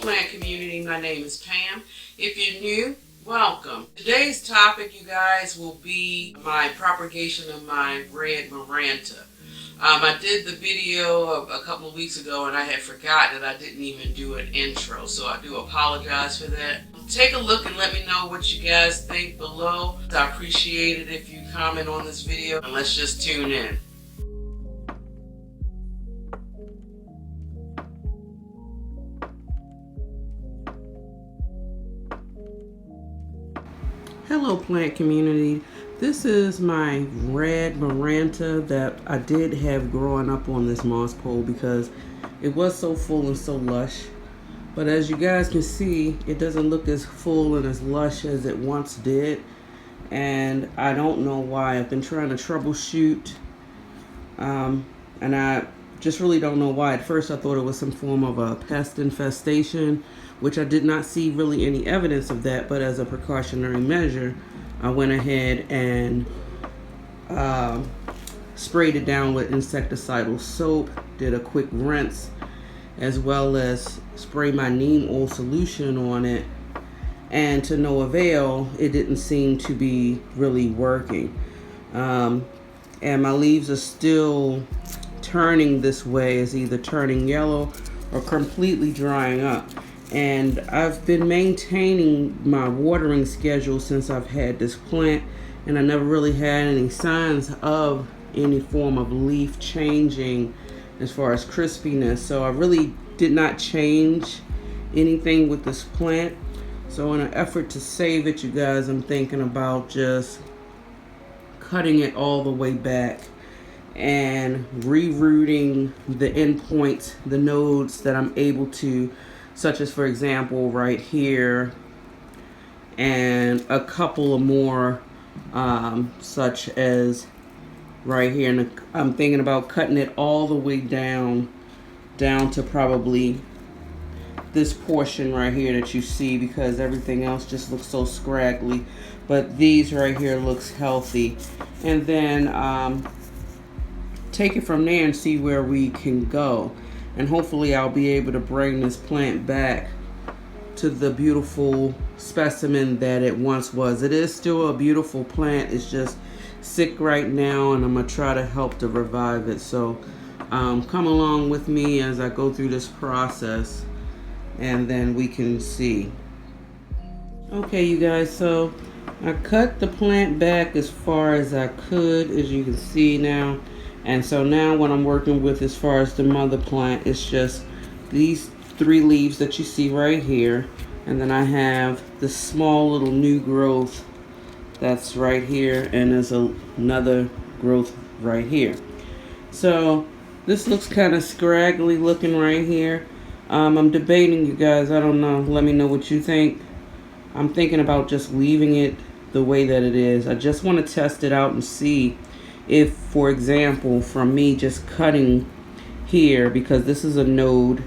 plant community, my name is Pam. If you're new, welcome. Today's topic, you guys, will be my propagation of my Red Maranta. I did the video a couple of weeks ago and I had forgotten that I didn't even do an intro, so I do apologize for that. Take a look and let me know what you guys think below. I appreciate it if you comment on this video, and let's just tune in. Hello plant community, this is my Red Maranta that I did have growing up on this moss pole because it was so full and so lush. But as you guys can see, it doesn't look as full and as lush as it once did. And I don't know why. I've been trying to troubleshoot and I just really don't know why. At first I thought it was some form of a pest infestation, which I did not see really any evidence of that, but as a precautionary measure, I went ahead and sprayed it down with insecticidal soap, did a quick rinse, as well as spray my neem oil solution on it, and to no avail. It didn't seem to be really working. And my leaves are still turning this way, is either turning yellow or completely drying up. And I've been maintaining my watering schedule since I've had this plant, and I never really had any signs of any form of leaf changing as far as crispiness. So I really did not change anything with this plant. So in an effort to save it, you guys, I'm thinking about just cutting it all the way back and rerouting the endpoints, the nodes that I'm able to, such as for example right here, and a couple of more such as right here. And I'm thinking about cutting it all the way down to probably this portion right here that you see, because everything else just looks so scraggly, but these right here looks healthy. And then take it from there and see where we can go. And hopefully I'll be able to bring this plant back to the beautiful specimen that it once was. It is still a beautiful plant. It's just sick right now, and I'm going to try to help to revive it. So come along with me as I go through this process, and then we can see. Okay, you guys, so I cut the plant back as far as I could, as you can see now. And so now what I'm working with as far as the mother plant is just these 3 leaves that you see right here. And then I have the small little new growth that's right here, and there's another growth right here. So this looks kind of scraggly looking right here. I'm debating, you guys, I don't know, let me know what you think. I'm thinking about just leaving it the way that it is. I just want to test it out and see if, for example, from me just cutting here, because this is a node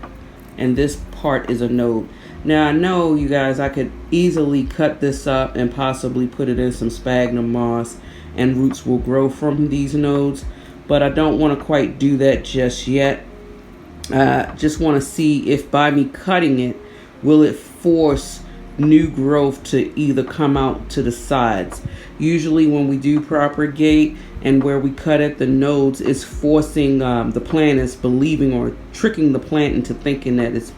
and this part is a node. Now I know, you guys, I could easily cut this up and possibly put it in some sphagnum moss and roots will grow from these nodes, but I don't want to quite do that just yet. Just want to see if by me cutting it, will it force new growth to either come out to the sides. Usually when we do propagate and where we cut at the nodes, is forcing the plant, is believing or tricking the plant into thinking that it's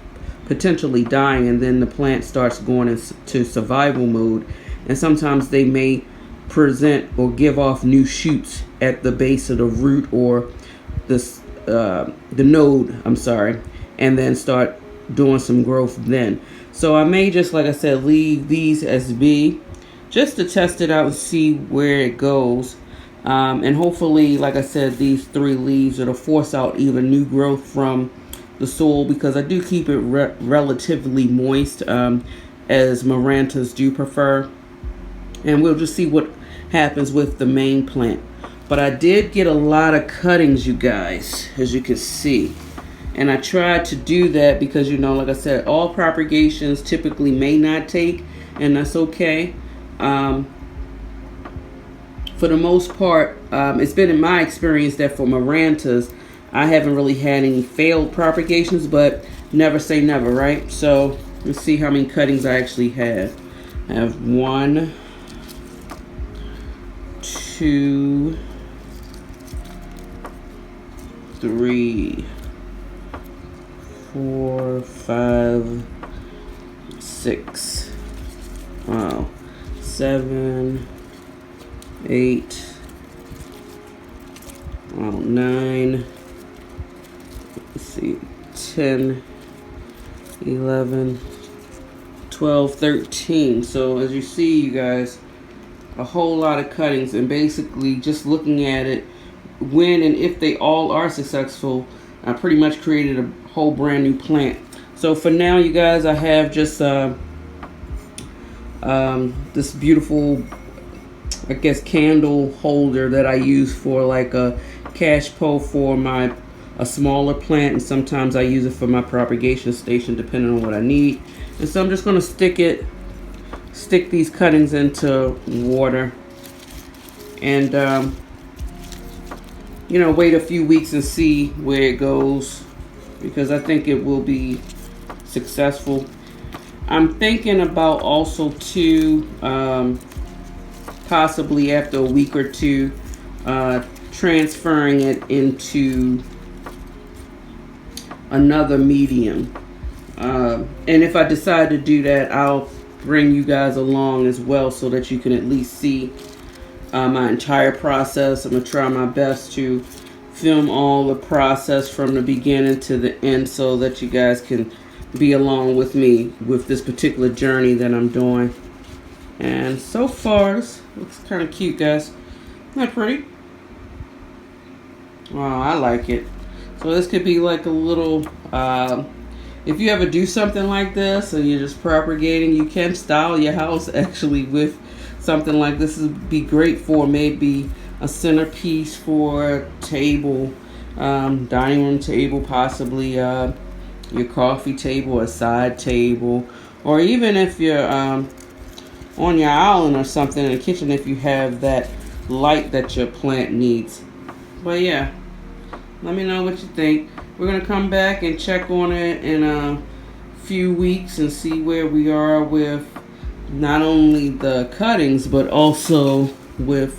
potentially dying, and then the plant starts going into survival mode, and sometimes they may present or give off new shoots at the base of the root or the node, I'm sorry, and then start doing some growth then. So I may just, like I said, leave these as B just to test it out and see where it goes. And hopefully, like I said, these 3 leaves, it'll force out either new growth from the soil, because I do keep it relatively moist, as Marantas do prefer. And we'll just see what happens with the main plant. But I did get a lot of cuttings, you guys, as you can see. And I tried to do that because, you know, like I said, all propagations typically may not take, and that's okay. For the most part, it's been in my experience that for Marantas, I haven't really had any failed propagations, but never say never, right? So Let's see how many cuttings I actually have. I have 1, 2, 3, 4, 5, 6. Wow. 7, 8. 9. Let's see. 10, 11, 12, 13. So as you see, you guys, a whole lot of cuttings, and basically just looking at it, when and if they all are successful, I pretty much created a whole brand new plant. So for now, you guys, I have just this beautiful, I guess, candle holder that I use for like a cash pole for a smaller plant, and sometimes I use it for my propagation station depending on what I need. And so I'm just going to stick these cuttings into water and you know, wait a few weeks and see where it goes, because I think it will be successful. I'm thinking about also too, possibly after a week or two, transferring it into another medium. And if I decide to do that, I'll bring you guys along as well so that you can at least see my entire process. I'm going to try my best to film all the process from the beginning to the end so that you guys can be along with me with this particular journey that I'm doing. And so far, this looks kind of cute, guys. Isn't that pretty? Wow, I like it. So this could be like a little, if you ever do something like this and you're just propagating, you can style your house actually with something like this. Would be great for maybe a centerpiece for a table, dining room table, possibly your coffee table, a side table, or even if you're on your island or something in the kitchen, if you have that light that your plant needs. But yeah, let me know what you think. We're going to come back and check on it in a few weeks and see where we are with not only the cuttings, but also with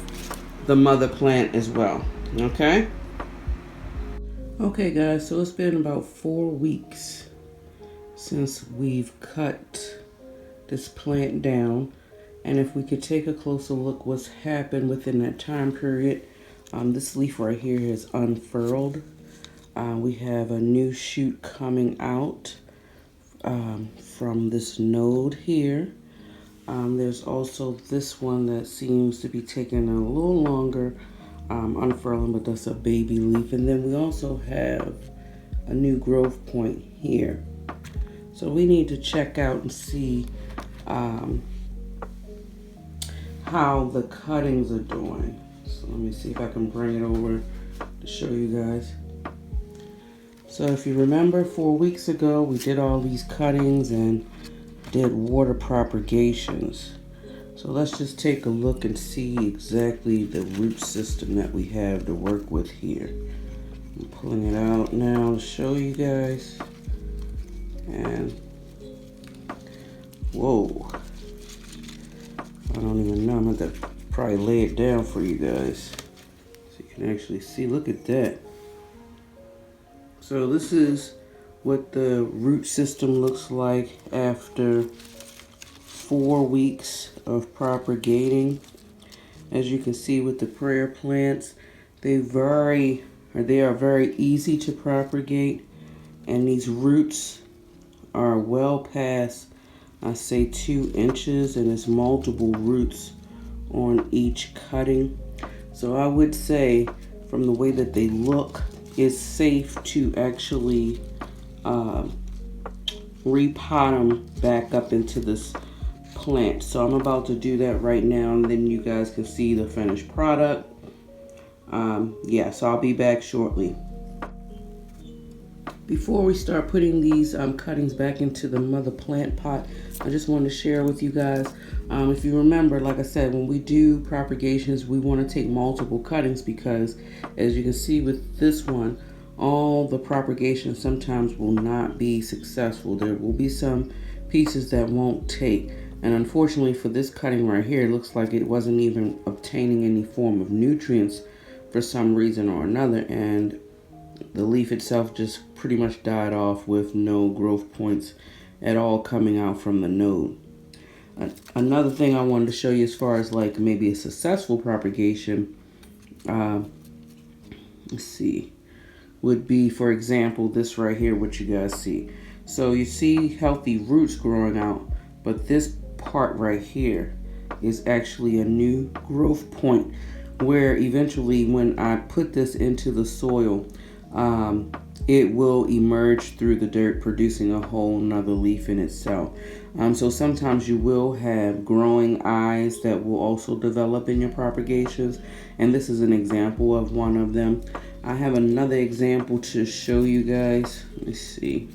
the mother plant as well. Okay? Okay, guys, so it's been about 4 weeks since we've cut this plant down. And if we could take a closer look what's happened within that time period, this leaf right here has unfurled. We have a new shoot coming out from this node here. There's also this one that seems to be taking a little longer unfurling, but that's a baby leaf. And then we also have a new growth point here. So we need to check out and see how the cuttings are doing. So let me see if I can bring it over to show you guys. So if you remember 4 weeks ago, we did all these cuttings and did water propagations. So let's just take a look and see exactly the root system that we have to work with here. I'm pulling it out now to show you guys. And whoa, I don't even know. I'm going to probably lay it down for you guys so you can actually see. Look at that. So this is what the root system looks like after 4 weeks of propagating. As you can see with the prayer plants, they are very easy to propagate, and these roots are well past, I say, 2 inches, and it's multiple roots on each cutting. So I would say, from the way that they look, it's safe to actually repot them back up into this plant. So I'm about to do that right now, and then you guys can see the finished product. Yeah, so I'll be back shortly. Before we start putting these cuttings back into the mother plant pot, I just wanted to share with you guys, if you remember, like I said, when we do propagations, we want to take multiple cuttings because, as you can see with this one, all the propagation sometimes will not be successful. There will be some pieces that won't take. And unfortunately for this cutting right here, it looks like it wasn't even obtaining any form of nutrients for some reason or another, and the leaf itself just pretty much died off with no growth points at all coming out from the node. Another thing I wanted to show you as far as like maybe a successful propagation, let's see, would be, for example, this right here, what you guys see. So you see healthy roots growing out, but this part right here is actually a new growth point where eventually when I put this into the soil, it will emerge through the dirt, producing a whole nother leaf in itself. So sometimes you will have growing eyes that will also develop in your propagations, and this is an example of one of them. I have another example to show you guys. Let me see,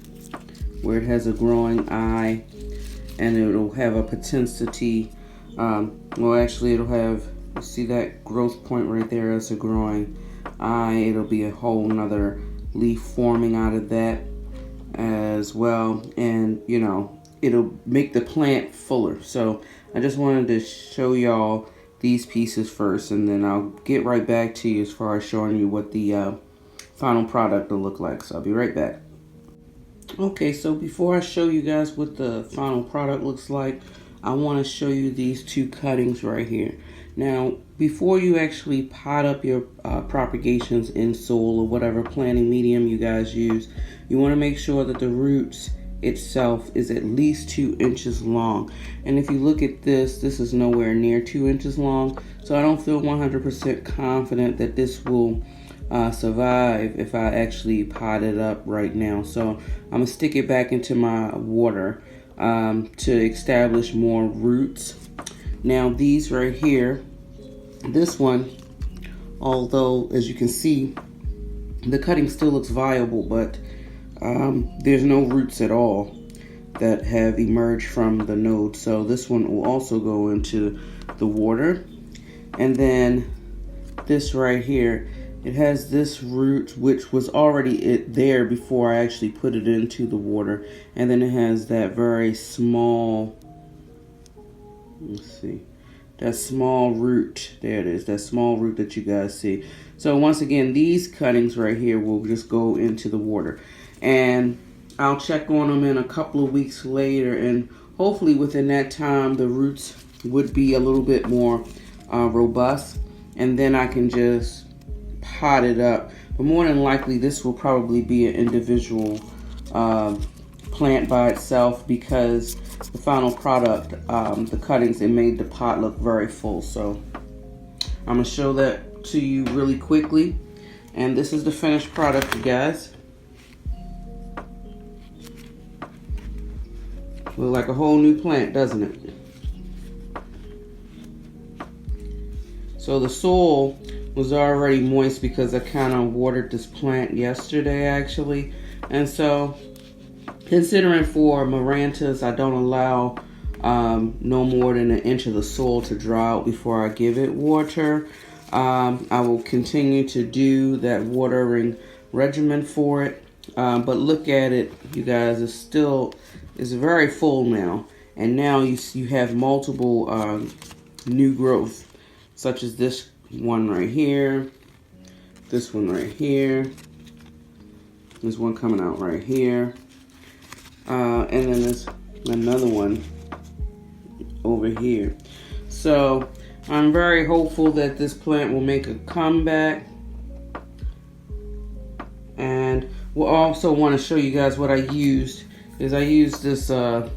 where it has a growing eye, and it'll have a potentiality. Well, actually, it'll have, you see that growth point right there as a growing eye. It'll be a whole nother leaf forming out of that as well, and you know, it'll make the plant fuller. So I just wanted to show y'all these pieces first, and then I'll get right back to you as far as showing you what the final product will look like. So I'll be right back. Okay, so before I show you guys what the final product looks like, I want to show you these two cuttings right here. Now, before you actually pot up your propagations in soil or whatever planting medium you guys use, you want to make sure that the roots itself is at least 2 inches long. And if you look at this is nowhere near 2 inches long. So I don't feel 100% confident that this will survive if I actually pot it up right now. So I'm going to stick it back into my water to establish more roots. Now these right here, this one, although as you can see, the cutting still looks viable, but there's no roots at all that have emerged from the node. So this one will also go into the water. And then this right here, it has this root which was already there before I actually put it into the water. And then it has that very small, let's see, that small root. There it is, that small root that you guys see. So once again, these cuttings right here will just go into the water. And I'll check on them in a couple of weeks later, and hopefully within that time the roots would be a little bit more robust, and then I can just pot it up. But more than likely this will probably be an individual plant by itself, because the final product, the cuttings, it made the pot look very full. So I'm gonna show that to you really quickly, and this is the finished product, you guys. Look like a whole new plant, doesn't it? So the soil was already moist because I kind of watered this plant yesterday actually. And so considering for Marantas, I don't allow no more than 1 inch of the soil to dry out before I give it water. I will continue to do that watering regimen for it. But look at it, you guys, it's very full now. And now you have multiple new growth, such as this one right here, this one right here, there's one coming out right here, and then there's another one over here. So I'm very hopeful that this plant will make a comeback. And we'll also want to show you guys what I used. I used this I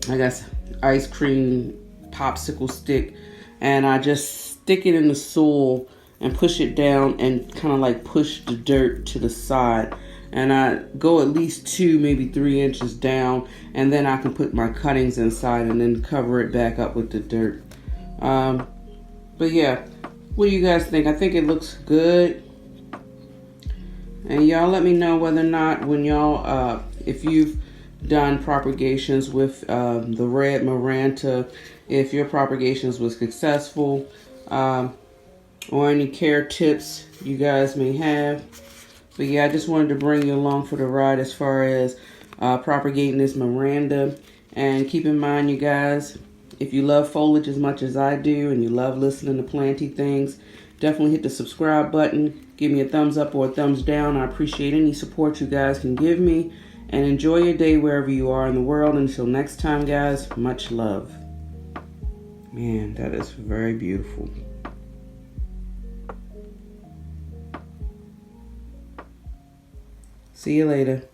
guess ice cream popsicle stick, and I just stick it in the soil and push it down and kind of like push the dirt to the side, and I go at least 2, maybe 3 inches down, and then I can put my cuttings inside and then cover it back up with the dirt. But yeah, what do you guys think? I think it looks good. And y'all let me know whether or not, when y'all if you've done propagations with the Red Maranta, if your propagations was successful, or any care tips you guys may have. But yeah, I just wanted to bring you along for the ride as far as propagating this Miranda. And keep in mind, you guys, if you love foliage as much as I do and you love listening to planty things, definitely hit the subscribe button. Give me a thumbs up or a thumbs down. I appreciate any support you guys can give me. And enjoy your day wherever you are in the world. Until next time, guys, much love. Man, that is very beautiful. See you later.